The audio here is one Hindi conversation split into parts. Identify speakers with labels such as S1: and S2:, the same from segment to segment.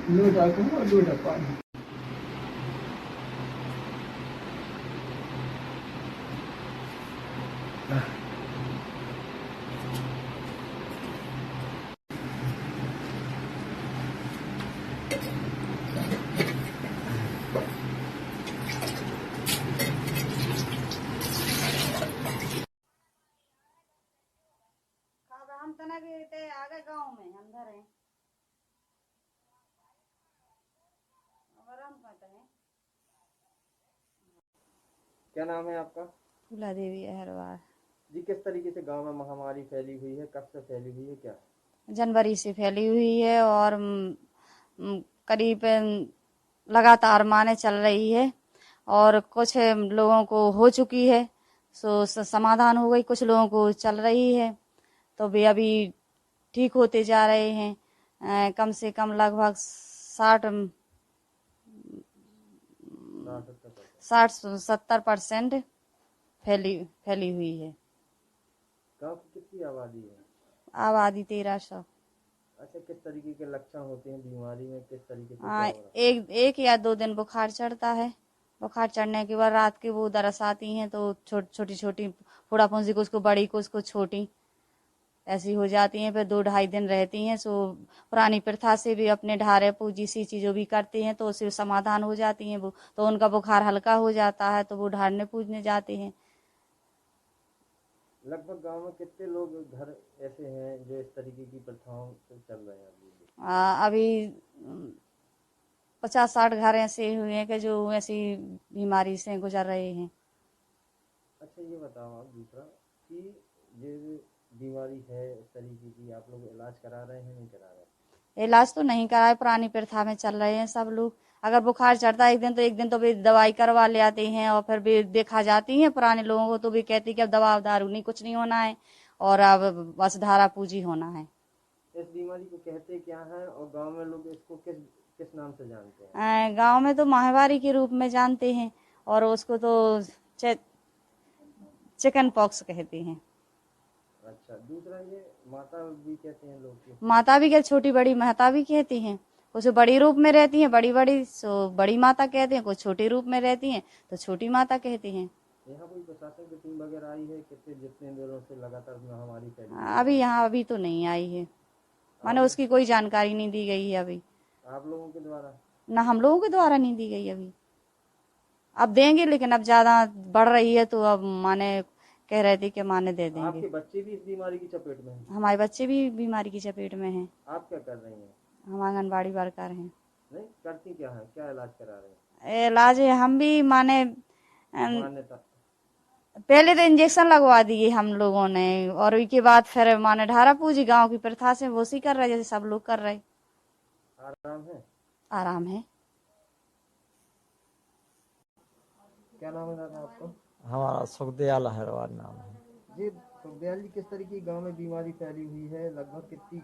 S1: लोटा को लोटा पानी।
S2: हम तना भी ते आगे गांव में अंदर है और हम कहते हैं।
S3: क्या नाम है आपका?
S2: फूला देवी अहरवार।
S3: जी, किस तरीके से गांव में महामारी फैली हुई है, कब से फैली हुई है, क्या?
S2: जनवरी से फैली हुई है और करीब लगातार माने चल रही है और कुछ लोगों को हो चुकी है सो समाधान हो गई, कुछ लोगों को चल रही है तो वे अभी ठीक होते जा रहे हैं। कम से कम लगभग 60-70% फैली हुई है।
S3: गांव की कितनी आबादी है?
S2: आबादी 1300।
S3: अच्छा, किस तरीके के लक्षण होते हैं बीमारी में, किस तरीके से क्या हो रहा है?
S2: एक या 2 दिन बुखार चढ़ता है। बुखार चढ़ने के बाद रात के वो दरस आती हैं तो छोटी छोटी फोड़ा फुंसी को उसको बड़ी को उसको छोटी ऐसी हो जाती हैं। फिर 2-2.5 दिन रहती हैं। सो पुरानी प्रथा से भी अपने ढारे पूजी सी चीजों भी करते हैं तो उससे समाधान हो जाती हैं वो, तो उनका बुखार हल्का हो जाता है तो वो ढारने पूजने जाते हैं।
S3: लगभग गांव में कितने लोग घर ऐसे हैं जो इस तरीके की प्रथाओं से चल रहे हैं अभी?
S2: अभी 50-60 घर ऐसे हुए हैं कि जो ऐसी बीमारी से गुजर रहे हैं।
S3: अच्छा, ये बताओ आप दूसरा कि ये बीमारी है इस तरीके की, आप लोग इलाज करा रहे हैं नहीं करा रहे?
S2: इलाज तो नहीं कराए, पुरानी प्रथा में चल रहे हैं सब लोग। अगर बुखार चढ़ता है एक दिन तो भी दवाई करवा ले आते हैं और फिर भी देखा जाती है पुराने लोगों को तो भी कहती कि अब दवा दारू नहीं कुछ नहीं होना है और अब बस धारा पूजी होना है।
S3: इस बीमारी को कहते क्या है और गांव में लोग इसको किस किस नाम से जानते हैं?
S2: गांव में तो माहवारी के रूप में जानते हैं और उसको तो चिकन पॉक्स कहते हैं।
S3: अच्छा, दूसरा ये माता भी कहते हैं लोग की।
S2: माता भी क्या, छोटी बड़ी माता भी कहती हैं। कुछ बड़ी रूप में रहती हैं, बड़ी बड़ी सो बड़ी माता कहते हैं, कुछ छोटी रूप में रहती हैं तो छोटी माता कहती हैं।
S3: यहाँ कोई प्रशासन की टीम वगैरह आई है कितने जितने दिनों से लगातार महामारी फैली हुई है?
S2: अभी तो नहीं आई है, माने
S3: आप
S2: उसकी कोई जानकारी नहीं दी गई है अभी।
S3: आप लोगों के द्वारा?
S2: ना हम लोगों के द्वारा नहीं दी गई अभी। अब देंगे लेकिन अब ज्यादा बढ़ रही है तो अब माने कह रहे थे कि माने दे देंगे।
S3: आपके बच्चे भी इस बीमारी की चपेट में हैं?
S2: हमारे बच्चे भी बीमारी की चपेट में हैं।
S3: आप क्या कर रही हैं?
S2: हम आंगनबाड़ी वर्कर हैं।
S3: नहीं करती क्या है, क्या इलाज करा रहे हैं?
S2: इलाज हम भी माने
S3: मान्यता?
S2: पहले तो इंजेक्शन लगवा दिए हम लोगों ने और उसके बाद फिर माने ढारा पूजी गांव की प्रथा से वो सी कर रहे जैसे सब लोग कर रहे।
S3: आराम है?
S2: आराम है।
S3: क्या नाम है दादा आपका?
S4: हमारा सुखदयाल अहरवार नाम है।
S3: जी, सुखदयाल जी, किस तरीके की गांव में बीमारी फैली हुई है, लगभग कितनी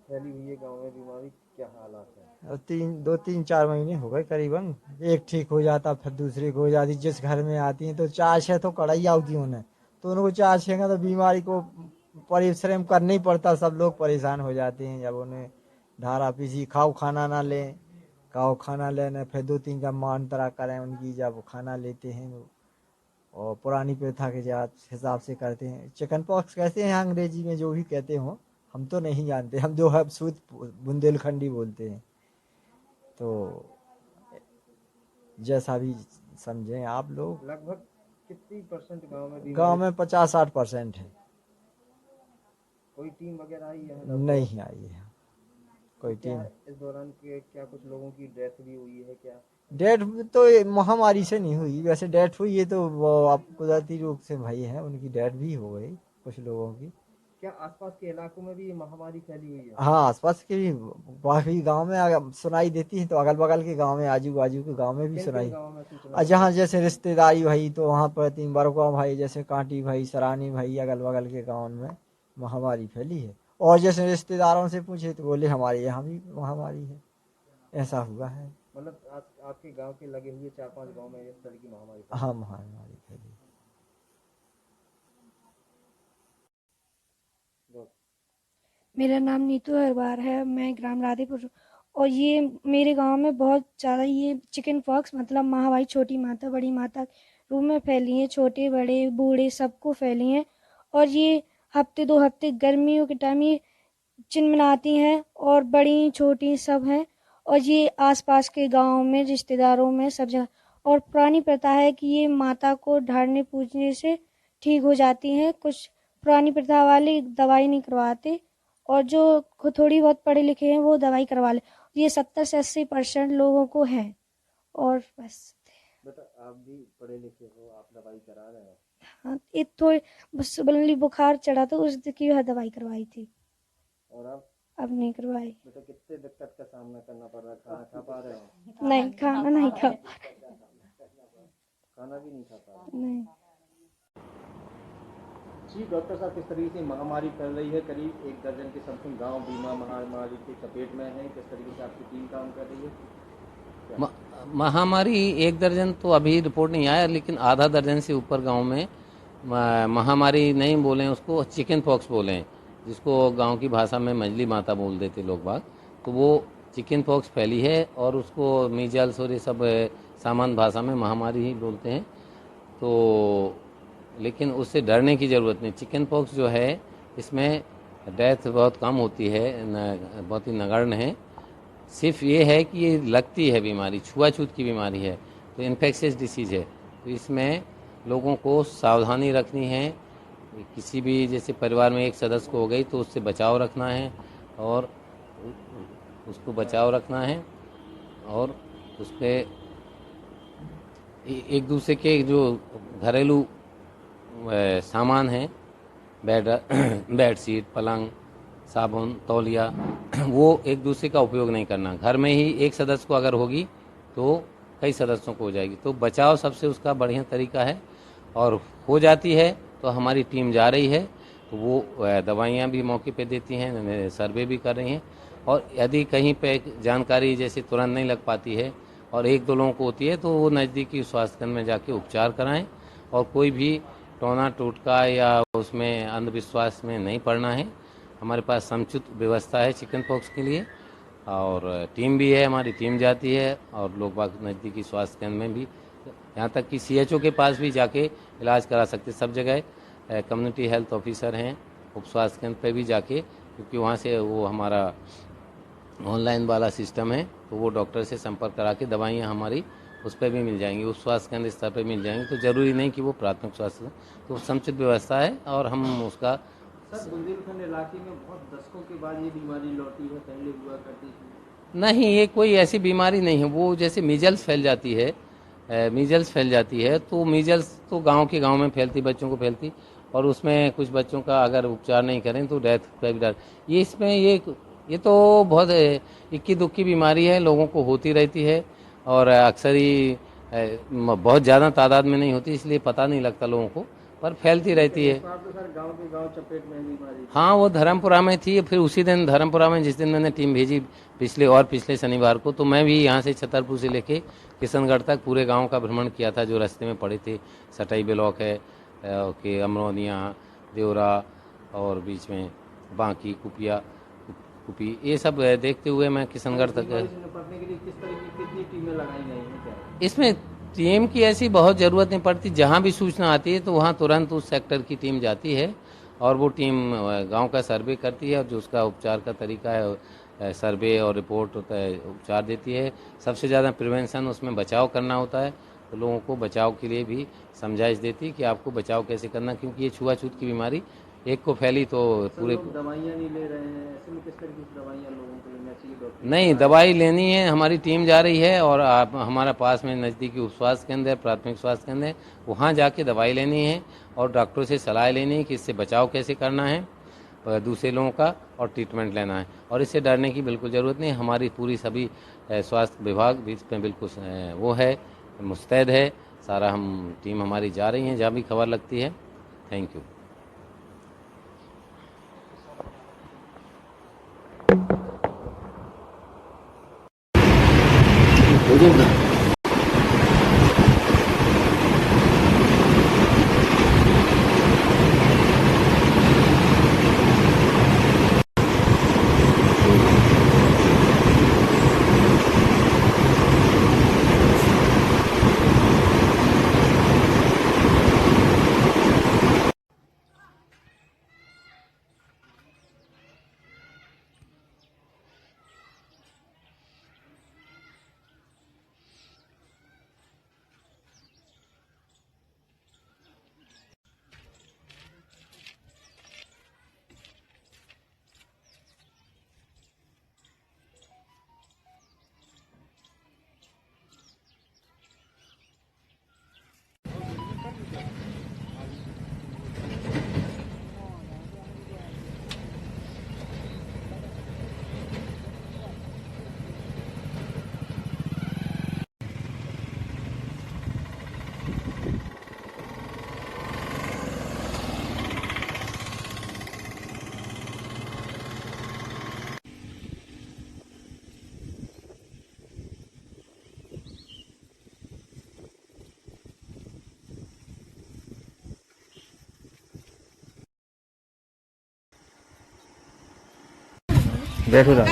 S3: फैली हुई है गांव में बीमारी, क्या हालात है?
S4: और 2-3-4 महीने हो गए करीबन। एक ठीक हो जाता फिर दूसरे को हो जाती, जिस घर में आती है तो 4-6 तो कड़ाई आती उन्हें, तो उनको 4-6 का तो बीमारी को परिश्रम करना ही पड़ता। सब लोग परेशान हो जाते हैं जब उन्हें धारा पीसी खाओ खाना ना लें, खाओ खाना लेने फिर 2-3 का मानतरा करें उनकी जब खाना लेते हैं और पुरानी प्रथा के हिसाब से करते हैं। चिकन पॉक्स कहते हैं अंग्रेजी में, जो भी कहते हो हम तो नहीं जानते, हम जो है शुद्ध बुंदेलखंडी बोलते हैं। तो जैसा भी समझें आप लोग।
S3: लगभग कितनी परसेंट गांव में
S4: गांव
S3: बीमारी?
S4: में 50-60% है।
S3: कोई टीम वगैरह आई है?
S4: नहीं आई है
S3: तो
S4: कोई
S3: क्या
S4: टीम।
S3: इस दौरान के क्या कुछ लोगों की डेथ भी हुई है क्या?
S4: डेथ तो ये महामारी से नहीं हुई, वैसे डेथ हुई है तो वो आप कुदरती रूप से भाई है, उनकी डेथ भी हो गई कुछ लोगों की।
S3: क्या आसपास के इलाकों में भी ये महामारी फैली हुई है?
S4: हाँ, आसपास के भी काफी गांव में अगर सुनाई देती है तो अगल बगल के गांव में, आजू बाजू के गांव में भी
S3: किन किन
S4: सुनाई।
S3: गाँव में सूचना
S4: और जहाँ जैसे रिश्तेदारी भाई तो वहाँ पर 3 बरका भाई, जैसे कांटी भाई, सरानी भाई, अगल बगल के गाँव में महामारी फैली है। और जैसे रिश्तेदारों से पूछे तो बोले हमारे यहाँ भी महामारी है, ऐसा हुआ है।
S3: मतलब आपके गांव के लगे हुए 4-5 गांव में इस तरह की महामारी फैली?
S4: हाँ, महामारी फैली।
S5: मेरा नाम नीतू अरबार है। मैं ग्राम राधेपुर और ये मेरे गांव में बहुत ज़्यादा ये चिकन पॉक्स मतलब महामारी छोटी माता बड़ी माता रूप में फैली है, छोटे बड़े बूढ़े सबको फैली हैं। और ये हफ्ते 2 हफ्ते गर्मियों के टाइम ये चिनमिनाती हैं और बड़ी छोटी सब हैं। और ये आसपास के गांव में रिश्तेदारों में सब जगह। और पुरानी प्रथा है कि ये माता को ढारने पूजने से ठीक हो जाती हैं। कुछ पुरानी प्रथा वाले दवाई नहीं करवाते और जो थोड़ी बहुत पढ़े लिखे हैं वो दवाई करवा ले। ये 70 से 80% लोगों को है। और बस
S3: बेटा आप भी पढ़े लिखे हो, आप दवाई करा रहे हो?
S5: हाँ, ये थोड़ी बस बल्कि बुखार चढ़ा था उस की दवाई करवाई थी।
S3: और
S5: अब नहीं करवाई।
S3: बेटा कितने दिक्कत का सामना करना पड़ रहा है? खाना खा पा रहे हो?
S5: नहीं, खाना नहीं खा
S3: खाना भी नहीं खा पा रहे?
S5: नहीं।
S3: जी डॉक्टर साहब, किस तरीके से महामारी फैल रही है? करीब 1 दर्जन के समथिंग गांव बीमा महामारी की चपेट में है। किस तरीके से आपकी टीम काम कर रही है?
S6: महामारी 1 दर्जन तो अभी रिपोर्ट नहीं आया, लेकिन आधा दर्जन से ऊपर गांव में महामारी नहीं बोलें, उसको चिकन पॉक्स बोलें, जिसको गांव की भाषा में मंजली माता बोल देते लोग बाग। तो वो चिकन पॉक्स फैली है और उसको मीजल्स और ये सब सामान्य भाषा में महामारी ही बोलते हैं। तो लेकिन उससे डरने की ज़रूरत नहीं। चिकन पॉक्स जो है इसमें डेथ बहुत कम होती है, बहुत ही नगण्य है। सिर्फ ये है कि ये लगती है बीमारी, छुआछूत की बीमारी है, तो इन्फेक्शियस डिसीज़ है। तो इसमें लोगों को सावधानी रखनी है। किसी भी जैसे परिवार में एक सदस्य को हो गई तो उससे बचाव रखना है और उसको बचाव रखना है और उस पर एक दूसरे के जो घरेलू सामान है, बेडशीट, पलंग, साबुन, तौलिया, वो एक दूसरे का उपयोग नहीं करना। घर में ही एक सदस्य को अगर होगी तो कई सदस्यों को हो जाएगी। तो बचाव सबसे उसका बढ़िया तरीका है। और हो जाती है तो हमारी टीम जा रही है, तो वो दवाइयाँ भी मौके पे देती हैं, सर्वे भी कर रही हैं। और यदि कहीं पे जानकारी जैसे तुरंत नहीं लग पाती है और 1-2 लोगों को होती है तो वो नज़दीकी स्वास्थ्य केंद्र में जाके उपचार कराएं। और कोई भी टोना टोटका या उसमें अंधविश्वास में नहीं पड़ना है। हमारे पास समुचित व्यवस्था है चिकन पॉक्स के लिए और टीम भी है, हमारी टीम जाती है और लोग बाग नज़दीकी स्वास्थ्य केंद्र में भी, यहाँ तक कि CHO के पास भी जाके इलाज करा सकते। सब जगह कम्युनिटी हेल्थ ऑफिसर हैं, उप स्वास्थ्य केंद्र पे भी जाके, क्योंकि वहाँ से वो हमारा ऑनलाइन वाला सिस्टम है, तो वो डॉक्टर से संपर्क करा के दवाइयाँ हमारी उस पर भी मिल जाएंगी, उस स्वास्थ्य केंद्र स्तर पर मिल जाएंगी। तो ज़रूरी नहीं कि वो प्राथमिक स्वास्थ्य, तो समुचित व्यवस्था है और हम उसका।
S3: सर बुंदेलखंड इलाके में बहुत दशकों के बाद ये बीमारी लौटी है, पहले हुआ करती थी?
S6: नहीं, ये कोई ऐसी बीमारी नहीं है। वो जैसे मीजल्स फैल जाती है, मीजल्स फैल जाती है तो मीजल्स तो गांव के गांव में फैलती, बच्चों को फैलती, और उसमें कुछ बच्चों का अगर उपचार नहीं करें तो डेथ का भी डर। ये इसमें ये तो बहुत इक्की दुक्की बीमारी है, लोगों को होती रहती है और अक्सर ही बहुत ज़्यादा तादाद में नहीं होती, इसलिए पता नहीं लगता लोगों को, पर फैलती रहती है।
S3: तो सर गांव के गांव चपेट में बीमारी?
S6: हाँ, वो धर्मपुरा में थी। फिर उसी दिन धर्मपुरा में जिस दिन मैंने टीम भेजी पिछले शनिवार को, तो मैं भी यहाँ से छतरपुर से लेके किशनगढ़ तक पूरे गांव का भ्रमण किया था जो रास्ते में पड़े थे। सटाई ब्लॉक है कि अमरौनिया, देवरा और बीच में बांकी, कुपी, ये सब देखते हुए मैं किशनगढ़ तक।
S3: निपटने के लिए किस तरह की कितनी टीमें लगाई गई हैं क्या?
S6: इसमें टीम की ऐसी बहुत ज़रूरत नहीं पड़ती। जहाँ भी सूचना आती है तो वहाँ तुरंत उस सेक्टर की टीम जाती है और वो टीम गांव का सर्वे करती है और जो उसका उपचार का तरीका है, सर्वे और रिपोर्ट होता है, उपचार देती है। सबसे ज़्यादा प्रिवेंशन, उसमें बचाव करना होता है, तो लोगों को बचाव के लिए भी समझाइश देती है कि आपको बचाव कैसे करना, क्योंकि ये छुआछूत की बीमारी एक को फैली तो पूरे।
S3: दवाइयाँ नहीं ले रहे हैं, ऐसे में किस तरह की दवाइयाँ लोगों को लेना चाहिए डॉक्टर?
S6: नहीं, दवाई लेनी है, हमारी टीम जा रही है और हमारा पास में नज़दीकी उप स्वास्थ्य केंद्र है, प्राथमिक स्वास्थ्य केंद्र है, वहाँ जाके दवाई लेनी है और डॉक्टरों से सलाह लेनी है कि इससे बचाव कैसे करना है दूसरे लोगों का, और ट्रीटमेंट लेना है। और इससे डरने की बिल्कुल ज़रूरत नहीं। हमारी पूरी सभी स्वास्थ्य विभाग भी इसमें बिल्कुल वो है, मुस्तैद है सारा। हम टीम हमारी जा रही है जहाँ भी खबर लगती है। Thank you.
S3: बैठो रहा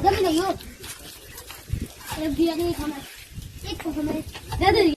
S7: जल्दी नहीं हो एक दिया नहीं खाना एक को हमें दे दे